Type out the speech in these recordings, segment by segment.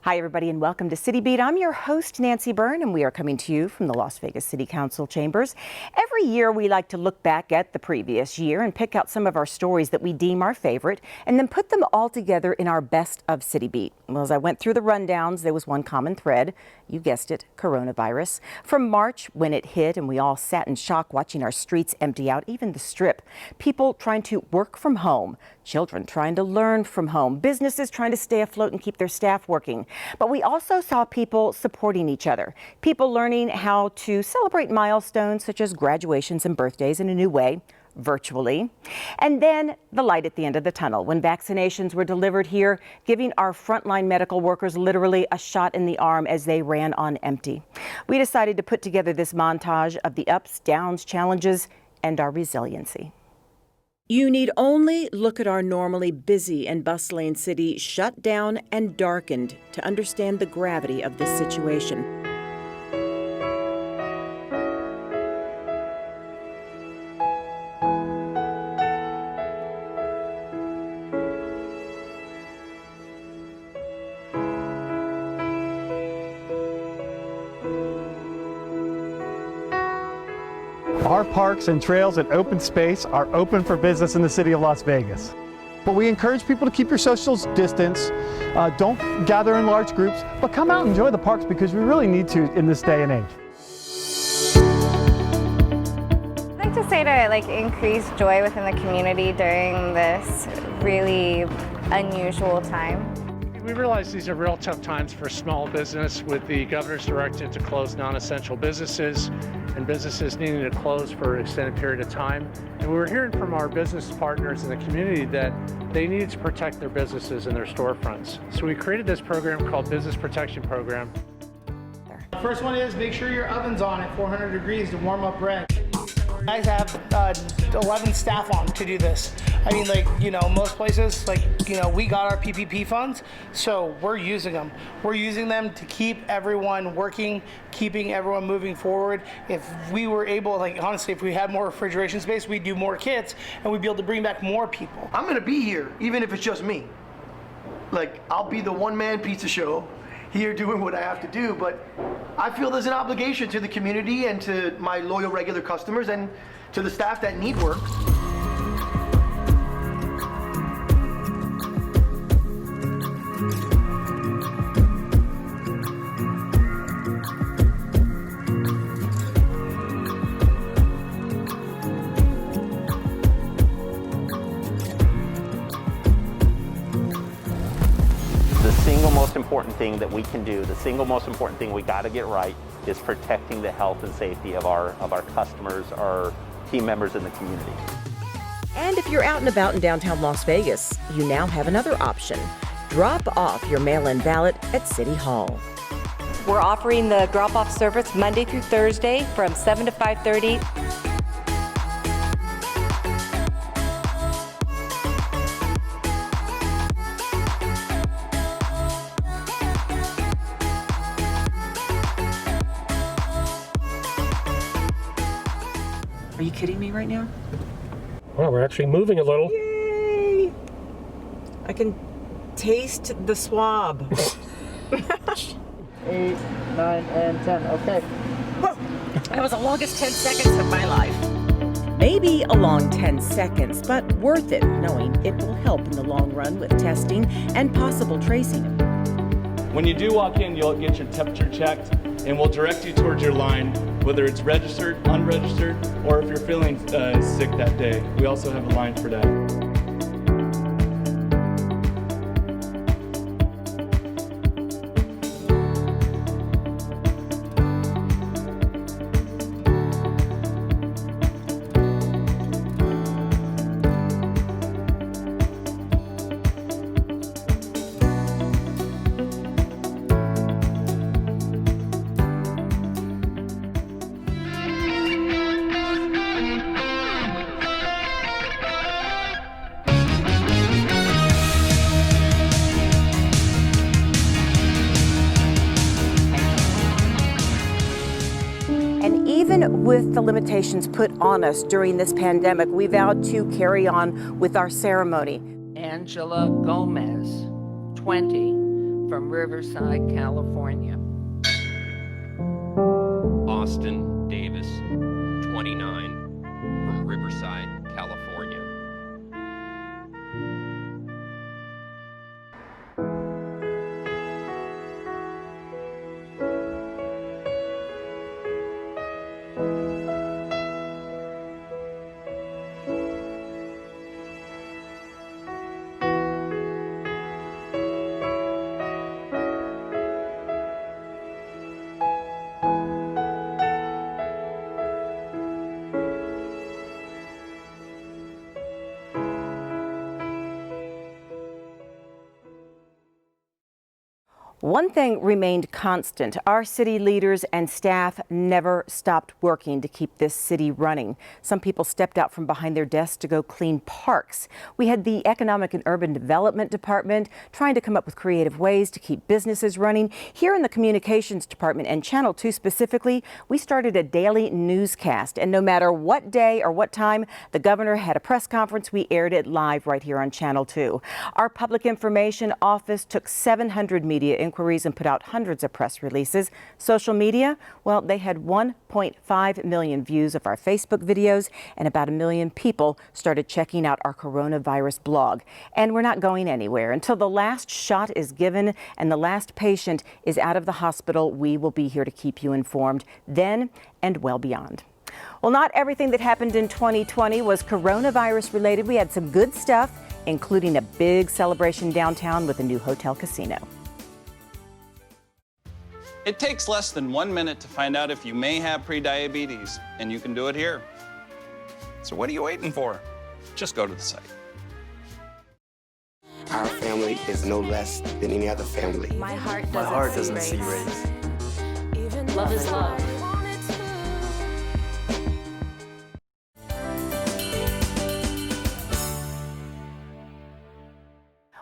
Hi, everybody, and welcome to City Beat. I'm your host, Nancy Byrne, and we are coming to you from the Las Vegas City Council chambers. Every year, we like to look back at the previous year and pick out some of our stories that we deem our favorite, and then put them all together in our Best of City Beat. Well, as I went through the rundowns, there was one common thread. You guessed it, coronavirus. From March, when it hit, and we all sat in shock watching our streets empty out, even the Strip. People trying to work from home, children trying to learn from home, businesses trying to stay afloat and keep their staff working. But we also saw people supporting each other, people learning how to celebrate milestones such as graduations and birthdays in a new way, virtually. And then the light at the end of the tunnel when vaccinations were delivered here, giving our frontline medical workers literally a shot in the arm as they ran on empty. We decided to put together this montage of the ups, downs, challenges, and our resiliency. You need only look at our normally busy and bustling city shut down and darkened to understand the gravity of this situation. Our parks and trails and open space are open for business in the city of Las Vegas. But we encourage people to keep your social distance, don't gather in large groups, but come out and enjoy the parks because we really need to in this day and age. I'd like to say to increase joy within the community during this really unusual time. We realize these are real tough times for small business with the governor's directive to close non-essential businesses and businesses needing to close for an extended period of time. And we were hearing from our business partners in the community that they needed to protect their businesses and their storefronts. So we created this program called Business Protection Program. The first one is make sure your oven's on at 400 degrees to warm up bread. I have 11 staff on to do this. I mean, most places, we got our PPP funds, so we're using them. We're using them to keep everyone working, keeping everyone moving forward. If we were able, honestly, if we had more refrigeration space, we'd do more kits, and we'd be able to bring back more people. I'm gonna be here, even if it's just me. I'll be the one-man pizza show here doing what I have to do, but I feel there's an obligation to the community and to my loyal regular customers and to the staff that need work. The single most important thing that we can do, the single most important thing we got to get right is protecting the health and safety of our customers, our team members in the community. And if you're out and about in downtown Las Vegas, you now have another option. Drop off your mail-in ballot at City Hall. We're offering the drop-off service Monday through Thursday from 7 to 5:30. Are you kidding me right now? Well, we're actually moving a little. Yay! I can taste the swab. 8, 9, and 10. Okay. That was the longest 10 seconds of my life. Maybe a long 10 seconds, but worth it, knowing it will help in the long run with testing and possible tracing. When you do walk in, you'll get your temperature checked, and we'll direct you towards your line, whether it's registered, unregistered, or if you're feeling sick that day. We also have a line for that. Even with the limitations put on us during this pandemic, we vowed to carry on with our ceremony. Angela Gomez, 20, from Riverside, California. Austin Davis, 29, from Riverside, California. One thing remained constant. Our city leaders and staff never stopped working to keep this city running. Some people stepped out from behind their desks to go clean parks. We had the Economic and Urban Development Department trying to come up with creative ways to keep businesses running. Here in the Communications Department and Channel 2 specifically, we started a daily newscast. And no matter what day or what time the governor had a press conference, we aired it live right here on Channel 2. Our Public Information Office took 700 media inquiries and put out hundreds of press releases. Social media, well, they had 1.5 million views of our Facebook videos, and about 1 million people started checking out our coronavirus blog. And we're not going anywhere. Until the last shot is given and the last patient is out of the hospital, we will be here to keep you informed then and well beyond. Well, not everything that happened in 2020 was coronavirus related. We had some good stuff, including a big celebration downtown with a new hotel casino. It takes less than 1 minute to find out if you may have prediabetes, and you can do it here. So what are you waiting for? Just go to the site. Our family is no less than any other family. My heart doesn't see race. Love is love.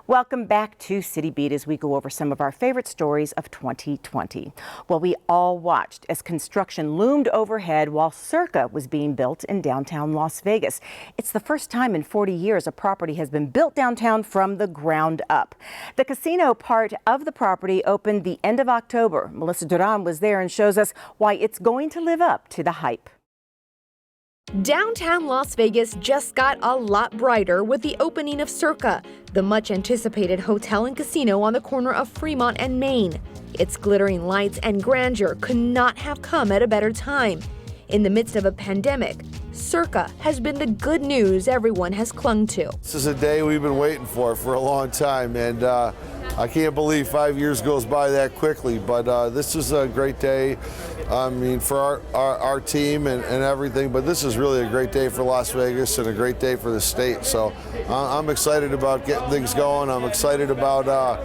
Welcome back to City Beat as we go over some of our favorite stories of 2020. Well, we all watched as construction loomed overhead while Circa was being built in downtown Las Vegas. It's the first time in 40 years a property has been built downtown from the ground up. The casino part of the property opened the end of October. Melissa Duran was there and shows us why it's going to live up to the hype. Downtown Las Vegas just got a lot brighter with the opening of Circa, the much-anticipated hotel and casino on the corner of Fremont and Main. Its glittering lights and grandeur could not have come at a better time. In the midst of a pandemic, Circa has been the good news everyone has clung to. This is a day we've been waiting for a long time, and I can't believe 5 years goes by that quickly, but this is a great day. I mean, for our team and everything, but this is really a great day for Las Vegas and a great day for the state. So I'm excited about getting things going. I'm excited about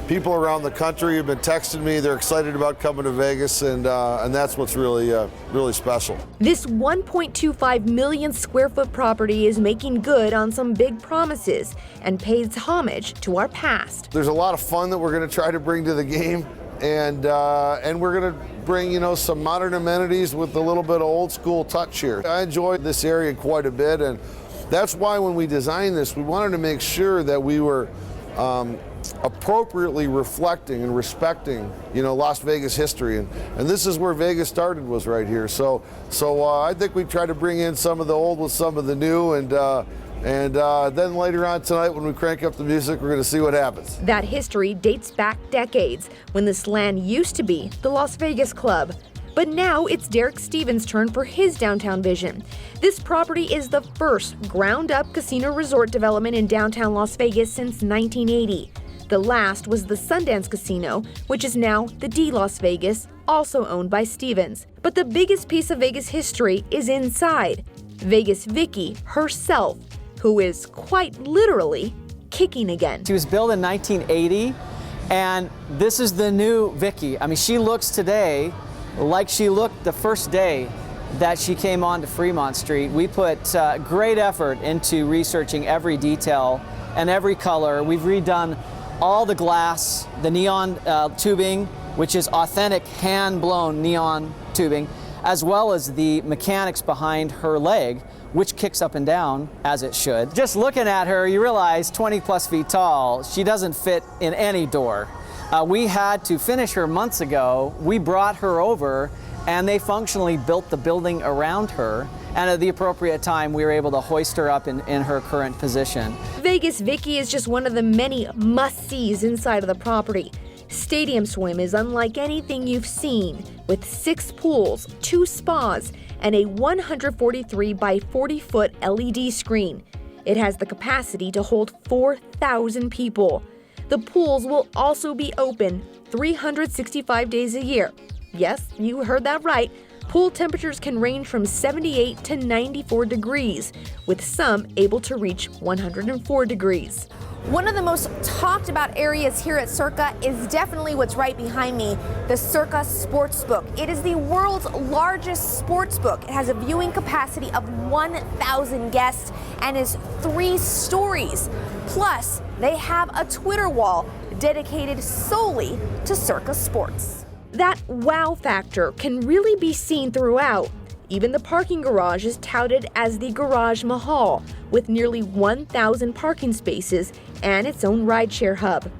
people around the country have been texting me. They're excited about coming to Vegas, and that's what's really special. This 1.25 million square foot property is making good on some big promises and pays homage to our past. There's a lot of fun that we're going to try to bring to the game, and we're going to bring, some modern amenities with a little bit of old school touch here. I enjoy this area quite a bit, and that's why when we designed this, we wanted to make sure that we were appropriately reflecting and respecting, Las Vegas history, and this is where Vegas started, was right here. So I think we try to bring in some of the old with some of the new, and then later on tonight when we crank up the music, we're going to see what happens. That history dates back decades when this land used to be the Las Vegas Club. But now it's Derek Stevens' turn for his downtown vision. This property is the first ground-up casino resort development in downtown Las Vegas since 1980. The last was the Sundance Casino, which is now the D Las Vegas, also owned by Stevens. But the biggest piece of Vegas history is inside. Vegas Vicky herself, who is quite literally kicking again. She was built in 1980, and this is the new Vicky. I mean, she looks today like she looked the first day that she came onto Fremont Street. We put great effort into researching every detail and every color. We've redone all the glass, the neon tubing, which is authentic hand-blown neon tubing, as well as the mechanics behind her leg, which kicks up and down as it should. Just looking at her, you realize 20 plus feet tall, she doesn't fit in any door. We had to finish her months ago. We brought her over and they functionally built the building around her. And at the appropriate time, we were able to hoist her up in her current position. Vegas Vicky is just one of the many must-sees inside of the property. Stadium Swim is unlike anything you've seen, with 6 pools, 2 spas, and a 143 by 40-foot LED screen. It has the capacity to hold 4,000 people. The pools will also be open 365 days a year. Yes, you heard that right. Pool temperatures can range from 78 to 94 degrees, with some able to reach 104 degrees. One of the most talked about areas here at Circa is definitely what's right behind me, the Circa Sportsbook. It is the world's largest sportsbook. It has a viewing capacity of 1,000 guests and is 3 stories. Plus, they have a Twitter wall dedicated solely to Circa Sports. That wow factor can really be seen throughout. Even the parking garage is touted as the Garage Mahal, with nearly 1,000 parking spaces and its own rideshare hub.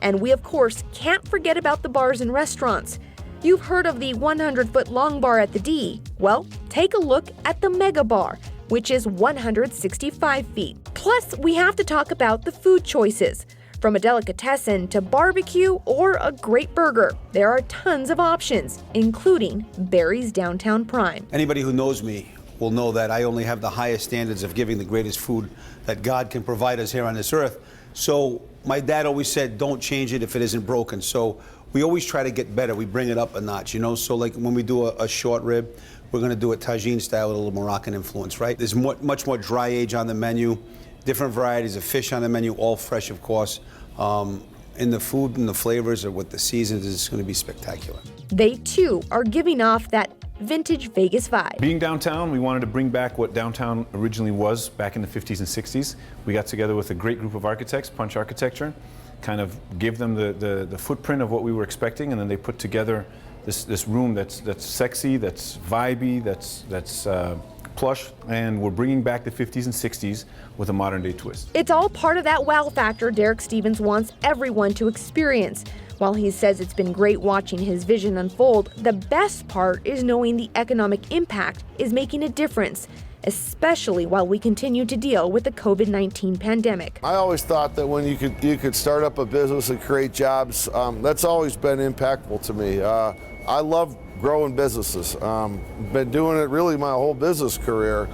And we, of course, can't forget about the bars and restaurants. You've heard of the 100-foot long bar at the D. Well, take a look at the Mega Bar, which is 165 feet. Plus, we have to talk about the food choices. From a delicatessen to barbecue or a great burger, there are tons of options, including Barry's Downtown Prime. Anybody who knows me will know that I only have the highest standards of giving the greatest food that God can provide us here on this earth. So my dad always said, don't change it if it isn't broken. So we always try to get better. We bring it up a notch, you know? So like when we do a short rib, we're gonna do it tagine style with a little Moroccan influence, right? There's much more dry age on the menu, different varieties of fish on the menu, all fresh, of course. And the food and the flavors or with the seasons is going to be spectacular. They too are giving off that vintage Vegas vibe. Being downtown, we wanted to bring back what downtown originally was back in the 50s and 60s. We got together with a great group of architects, Punch Architecture, kind of give them the footprint of what we were expecting, and then they put together this room that's sexy, that's vibey, that's plush, and we're bringing back the 50s and 60s with a modern day twist. It's all part of that wow factor Derek Stevens wants everyone to experience. While he says it's been great watching his vision unfold, the best part is knowing the economic impact is making a difference, especially while we continue to deal with the COVID-19 pandemic. I always thought that when you could start up a business and create jobs, that's always been impactful to me. I love growing businesses. Been doing it really my whole business career.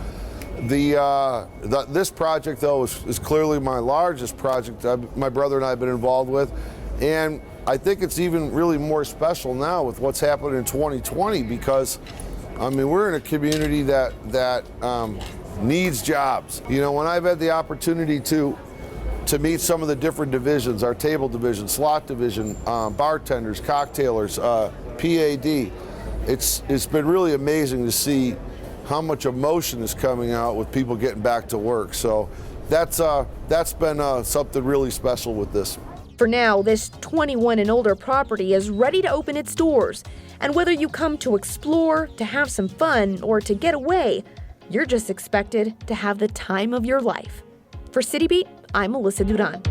This project, though, is clearly my largest project my brother and I have been involved with, and I think it's even really more special now with what's happened in 2020 because, I mean, we're in a community that needs jobs. You know, when I've had the opportunity to meet some of the different divisions, our table division, slot division, bartenders, cocktailers, PAD, it's been really amazing to see how much emotion is coming out with people getting back to work. So that's been something really special with this. For now, this 21 and older property is ready to open its doors. And whether you come to explore, to have some fun, or to get away, you're just expected to have the time of your life. For City Beat, I'm Melissa Duran.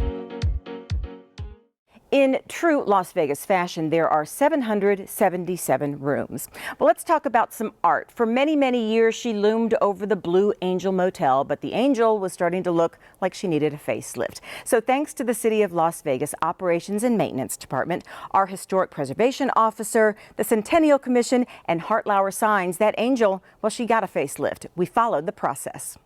In true Las Vegas fashion, there are 777 rooms. Well, let's talk about some art. For many, many years, she loomed over the Blue Angel Motel, but the Angel was starting to look like she needed a facelift. So thanks to the City of Las Vegas Operations and Maintenance Department, our Historic Preservation Officer, the Centennial Commission, and Hartlauer Signs, that Angel, well, she got a facelift. We followed the process.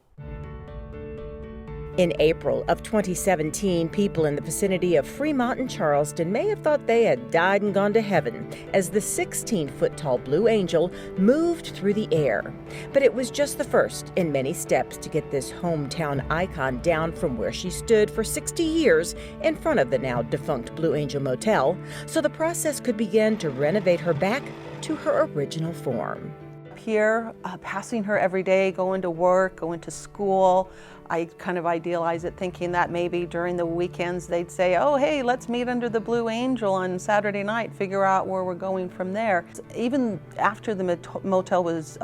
In April of 2017, people in the vicinity of Fremont and Charleston may have thought they had died and gone to heaven as the 16-foot-tall Blue Angel moved through the air. But it was just the first in many steps to get this hometown icon down from where she stood for 60 years in front of the now defunct Blue Angel Motel, so the process could begin to renovate her back to her original form. Here, passing her every day, going to work, going to school, I kind of idealize it thinking that maybe during the weekends they'd say, oh, hey, let's meet under the Blue Angel on Saturday night, figure out where we're going from there. Even after the motel was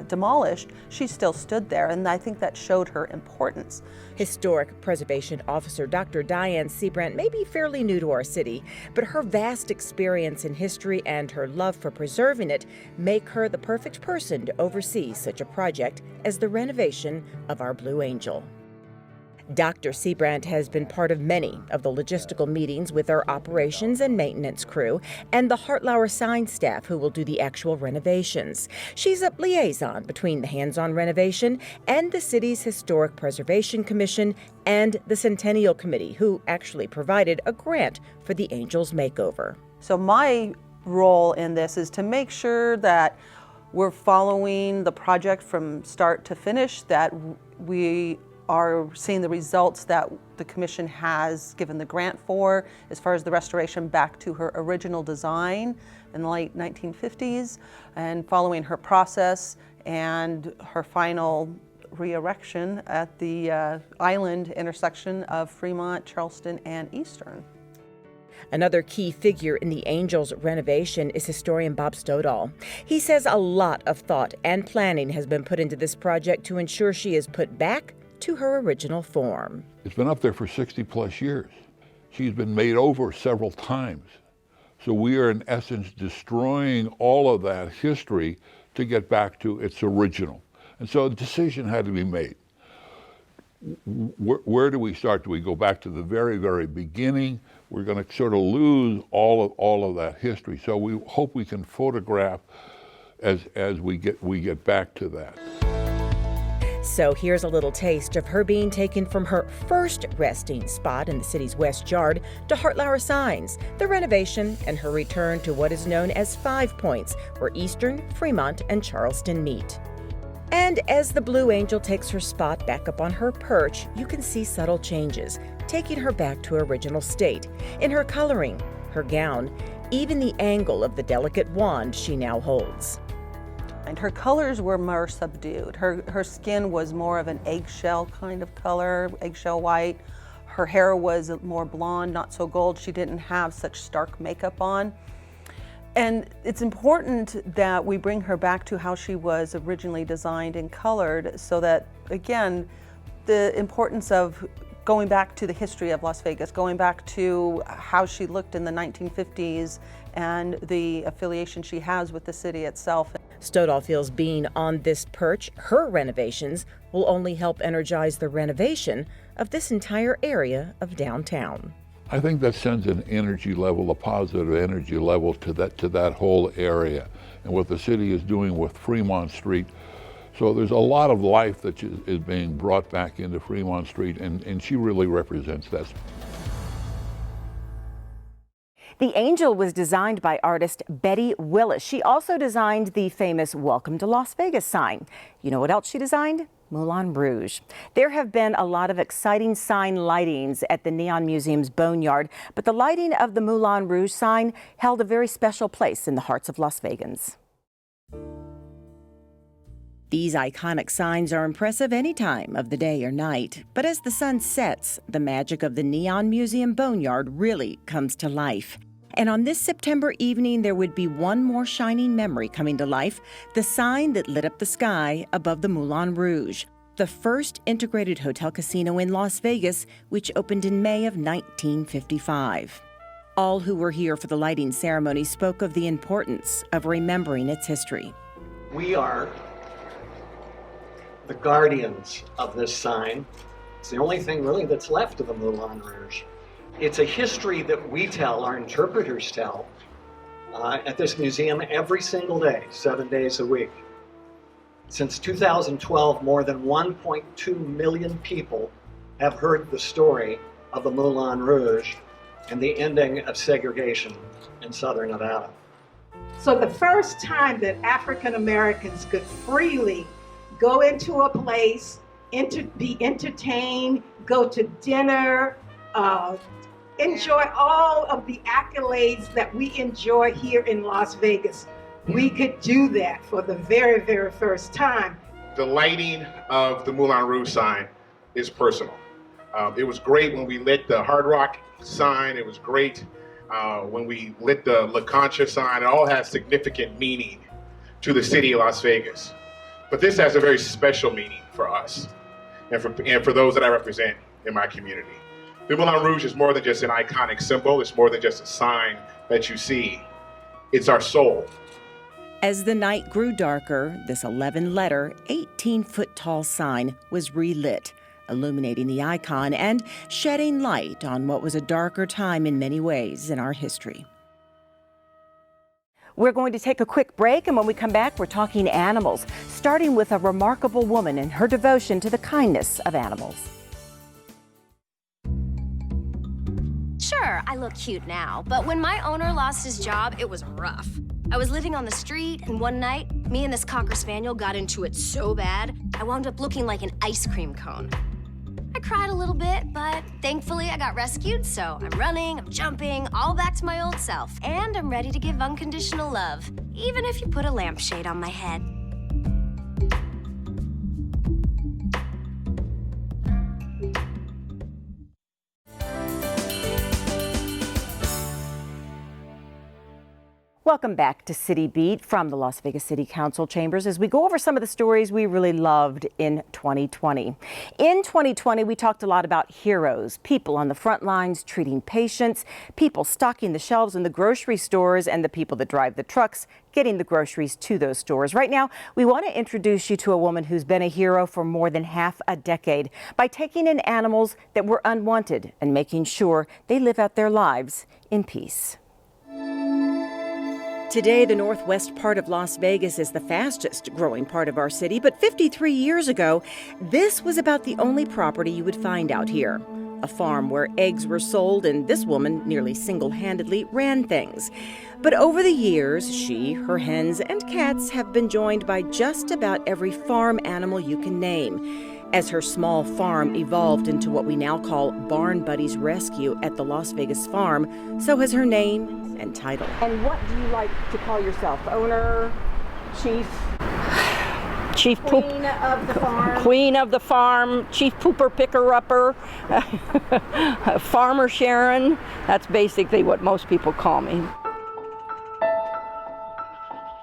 demolished, she still stood there, and I think that showed her importance. Historic Preservation Officer Dr. Diane Seabrandt may be fairly new to our city, but her vast experience in history and her love for preserving it make her the perfect person to oversee such a project as the renovation of our Blue Angel. Dr. Seabrandt has been part of many of the logistical meetings with our operations and maintenance crew and the Hartlauer sign staff who will do the actual renovations. She's a liaison between the hands-on renovation and the city's Historic Preservation Commission and the Centennial Committee, who actually provided a grant for the Angel's makeover. So my role in this is to make sure that we're following the project from start to finish, that we are seeing the results that the commission has given the grant for, as far as the restoration back to her original design in the late 1950s, and following her process and her final re-erection at the island intersection of Fremont, Charleston, and Eastern. Another key figure in the Angel's renovation is historian Bob Stodahl. He says a lot of thought and planning has been put into this project to ensure she is put back to her original form. It's been up there for 60 plus years. She's been made over several times. So we are in essence destroying all of that history to get back to its original. And so a decision had to be made. Where do we start? Do we go back to the very, very beginning? We're going to sort of lose all of that history. So we hope we can photograph as we get back to that. So here's a little taste of her being taken from her first resting spot in the city's West Yard to Hartlauer Signs, the renovation, and her return to what is known as 5 Points, where Eastern, Fremont, and Charleston meet. And as the Blue Angel takes her spot back up on her perch, you can see subtle changes, taking her back to her original state, in her coloring, her gown, even the angle of the delicate wand she now holds. And her colors were more subdued. Her skin was more of an eggshell kind of color, eggshell white. Her hair was more blonde, not so gold. She didn't have such stark makeup on. And it's important that we bring her back to how she was originally designed and colored, so that, again, the importance of going back to the history of Las Vegas, going back to how she looked in the 1950s and the affiliation she has with the city itself. Stodahl feels being on this perch, her renovations, will only help energize the renovation of this entire area of downtown. I think that sends an energy level, a positive energy level to that whole area, and what the city is doing with Fremont Street. So there's a lot of life that is being brought back into Fremont Street, and she really represents that. The Angel was designed by artist Betty Willis. She also designed the famous Welcome to Las Vegas sign. You know what else she designed? Moulin Rouge. There have been a lot of exciting sign lightings at the Neon Museum's Boneyard, but the lighting of the Moulin Rouge sign held a very special place in the hearts of Las Vegans. These iconic signs are impressive any time of the day or night, but as the sun sets, the magic of the Neon Museum Boneyard really comes to life. And on this September evening, there would be one more shining memory coming to life, the sign that lit up the sky above the Moulin Rouge, the first integrated hotel casino in Las Vegas, which opened in May of 1955. All who were here for the lighting ceremony spoke of the importance of remembering its history. We are the guardians of this sign. It's the only thing really that's left of the Moulin Rouge. It's a history that we tell, our interpreters tell, at this museum every single day, 7 days a week. Since 2012, more than 1.2 million people have heard the story of the Moulin Rouge and the ending of segregation in southern Nevada. So the first time that African Americans could freely go into a place, be entertained, go to dinner, enjoy all of the accolades that we enjoy here in Las Vegas. We could do that for the very, very first time. The lighting of the Moulin Rouge sign is personal. It was great when we lit the Hard Rock sign. It was great when we lit the La Concha sign. It all has significant meaning to the city of Las Vegas. But this has a very special meaning for us and for those that I represent in my community. The Moulin Rouge is more than just an iconic symbol. It's more than just a sign that you see. It's our soul. As the night grew darker, this 11-letter, 18-foot-tall sign was relit, illuminating the icon and shedding light on what was a darker time in many ways in our history. We're going to take a quick break, and when we come back, we're talking animals, starting with a remarkable woman and her devotion to the kindness of animals. Sure, I look cute now, but when my owner lost his job, it was rough. I was living on the street, and one night, me and this Cocker Spaniel got into it so bad, I wound up looking like an ice cream cone. I cried a little bit, but thankfully I got rescued, so I'm running, I'm jumping, all back to my old self. And I'm ready to give unconditional love, even if you put a lampshade on my head. Welcome back to City Beat from the Las Vegas City Council chambers as we go over some of the stories we really loved in 2020. In 2020, we talked a lot about heroes, people on the front lines treating patients, people stocking the shelves in the grocery stores, and the people that drive the trucks getting the groceries to those stores. Right now, we want to introduce you to a woman who's been a hero for more than half a decade by taking in animals that were unwanted and making sure they live out their lives in peace. Today, the northwest part of Las Vegas is the fastest growing part of our city, but 53 years ago, this was about the only property you would find out here. A farm where eggs were sold, and this woman nearly single-handedly ran things. But over the years, she, her hens, and cats have been joined by just about every farm animal you can name. As her small farm evolved into what we now call Barn Buddies Rescue at the Las Vegas farm, so has her name and title. And what do you like to call yourself? Owner, chief? Chief Queen poop, of the farm? Queen of the farm, chief pooper picker-upper, Farmer Sharon. That's basically what most people call me.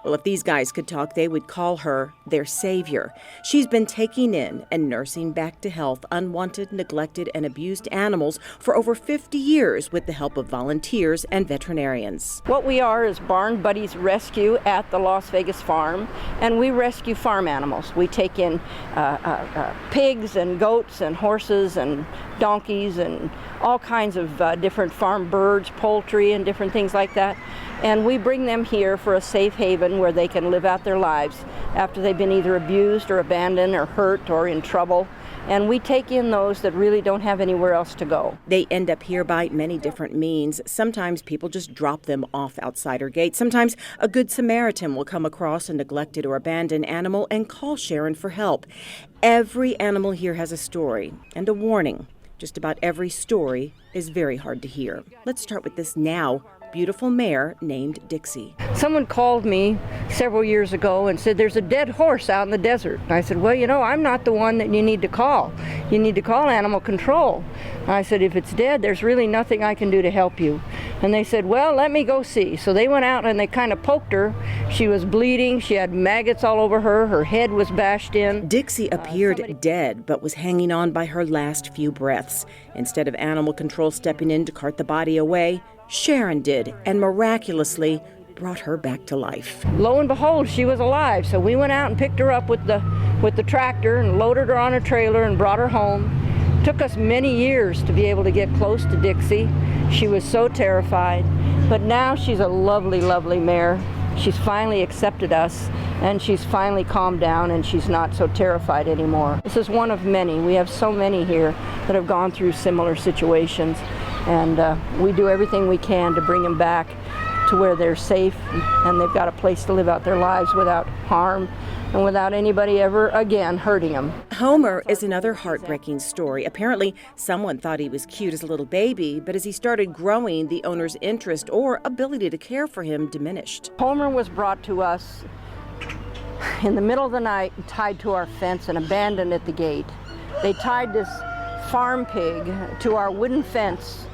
Well, if these guys could talk, they would call her their savior. She's been taking in and nursing back to health unwanted, neglected, and abused animals for over 50 years with the help of volunteers and veterinarians. What we are is Barn Buddies Rescue at the Las Vegas farm, and we rescue farm animals. We take in pigs and goats and horses and donkeys and all kinds of different farm birds, poultry, and different things like that. And we bring them here for a safe haven where they can live out their lives after they've been either abused or abandoned or hurt or in trouble. And we take in those that really don't have anywhere else to go. They end up here by many different means. Sometimes people just drop them off outside her gate. Sometimes a good Samaritan will come across a neglected or abandoned animal and call Sharon for help. Every animal here has a story and a warning. Just about every story is very hard to hear. Let's start with this now beautiful mare named Dixie. Someone called me several years ago and said, there's a dead horse out in the desert. And I said, well, you know, I'm not the one that you need to call. You need to call animal control. And I said, if it's dead, there's really nothing I can do to help you. And they said, well, let me go see. So they went out and they kind of poked her. She was bleeding. She had maggots all over her. Her head was bashed in. Dixie appeared dead, but was hanging on by her last few breaths. Instead of animal control stepping in to cart the body away, Sharon did, and miraculously brought her back to life. Lo and behold, she was alive. So we went out and picked her up with the tractor and loaded her on a trailer and brought her home. It took us many years to be able to get close to Dixie. She was so terrified. But now she's a lovely, lovely mare. She's finally accepted us, and she's finally calmed down, and she's not so terrified anymore. This is one of many. We have so many here that have gone through similar situations. And we do everything we can to bring them back to where they're safe and they've got a place to live out their lives without harm and without anybody ever again hurting them. Homer is another heartbreaking story. Apparently, someone thought he was cute as a little baby, but as he started growing, the owner's interest or ability to care for him diminished. Homer was brought to us in the middle of the night, tied to our fence and abandoned at the gate. They tied this farm pig to our wooden fence,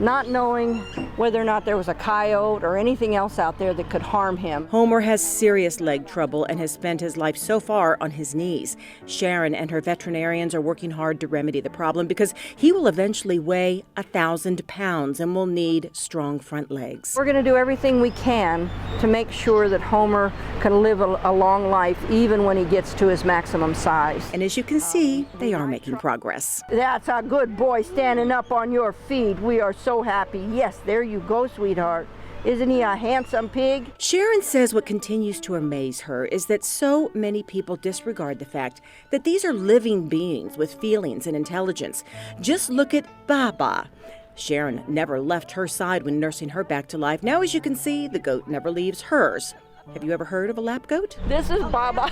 not knowing whether or not there was a coyote or anything else out there that could harm him. Homer has serious leg trouble and has spent his life so far on his knees. Sharon and her veterinarians are working hard to remedy the problem because he will eventually weigh 1,000 pounds and will need strong front legs. We're going to do everything we can to make sure that Homer can live a long life even when he gets to his maximum size. And as you can see, they are making progress. That's a good boy standing up on your feet. We are so happy. Yes, there you go, sweetheart. Isn't he a handsome pig? Sharon says what continues to amaze her is that so many people disregard the fact that these are living beings with feelings and intelligence. Just look at Baba. Sharon never left her side when nursing her back to life. Now, as you can see, the goat never leaves hers. Have you ever heard of a lap goat? This is Baba.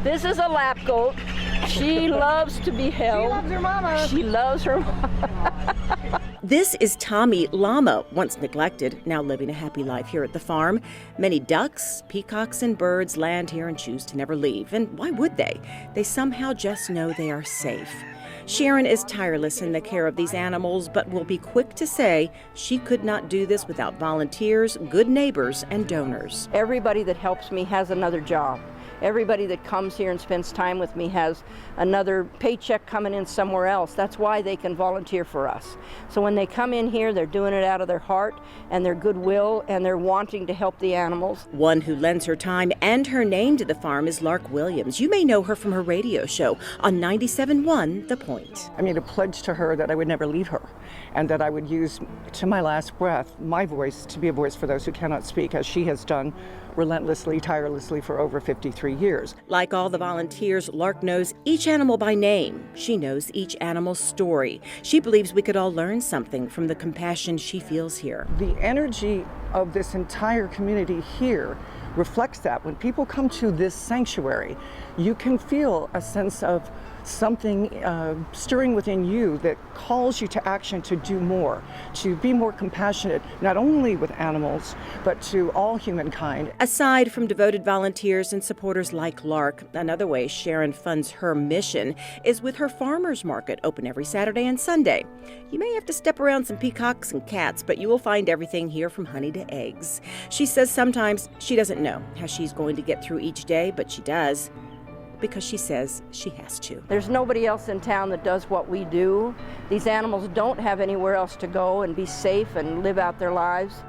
This is a lap goat. She loves to be held. She loves her mama. She loves her mama. This is Tommy Llama, once neglected, now living a happy life here at the farm. Many ducks, peacocks, and birds land here and choose to never leave. And why would they? They somehow just know they are safe. Sharon is tireless in the care of these animals, but will be quick to say she could not do this without volunteers, good neighbors, and donors. Everybody that helps me has another job. Everybody that comes here and spends time with me has another paycheck coming in somewhere else. That's why they can volunteer for us. So when they come in here, they're doing it out of their heart and their goodwill, and they're wanting to help the animals. One who lends her time and her name to the farm is Lark Williams. You may know her from her radio show on 97.1 The Point. I made a pledge to her that I would never leave her and that I would use to my last breath my voice to be a voice for those who cannot speak, as she has done relentlessly, tirelessly for over 53 years. Like all the volunteers, Lark knows each animal by name. She knows each animal's story. She believes we could all learn something from the compassion she feels here. The energy of this entire community here reflects that. When people come to this sanctuary, you can feel a sense of something stirring within you that calls you to action, to do more, to be more compassionate, not only with animals, but to all humankind. Aside from devoted volunteers and supporters like Lark, another way Sharon funds her mission is with her farmers market, open every Saturday and Sunday. You may have to step around some peacocks and cats, but you will find everything here from honey to eggs. She says sometimes she doesn't know how she's going to get through each day, but she does, because she says she has to. There's nobody else in town that does what we do. These animals don't have anywhere else to go and be safe and live out their lives.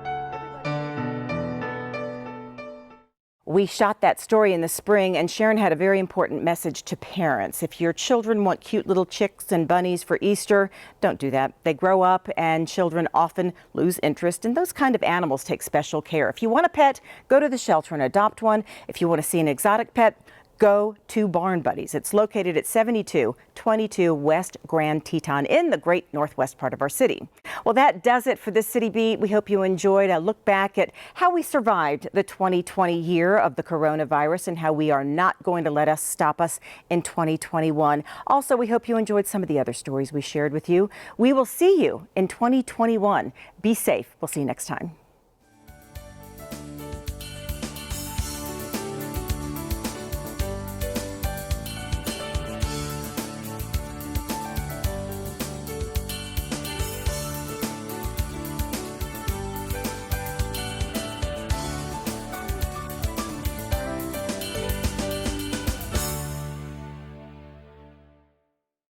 We shot that story in the spring, and Sharon had a very important message to parents. If your children want cute little chicks and bunnies for Easter, don't do that. They grow up, and children often lose interest, and those kind of animals take special care. If you want a pet, go to the shelter and adopt one. If you want to see an exotic pet, go to Barn Buddies. It's located at 7222 West Grand Teton in the great northwest part of our city. Well, that does it for this City Beat. We hope you enjoyed a look back at how we survived the 2020 year of the coronavirus and how we are not going to let us stop us in 2021. Also, we hope you enjoyed some of the other stories we shared with you. We will see you in 2021. Be safe. We'll see you next time.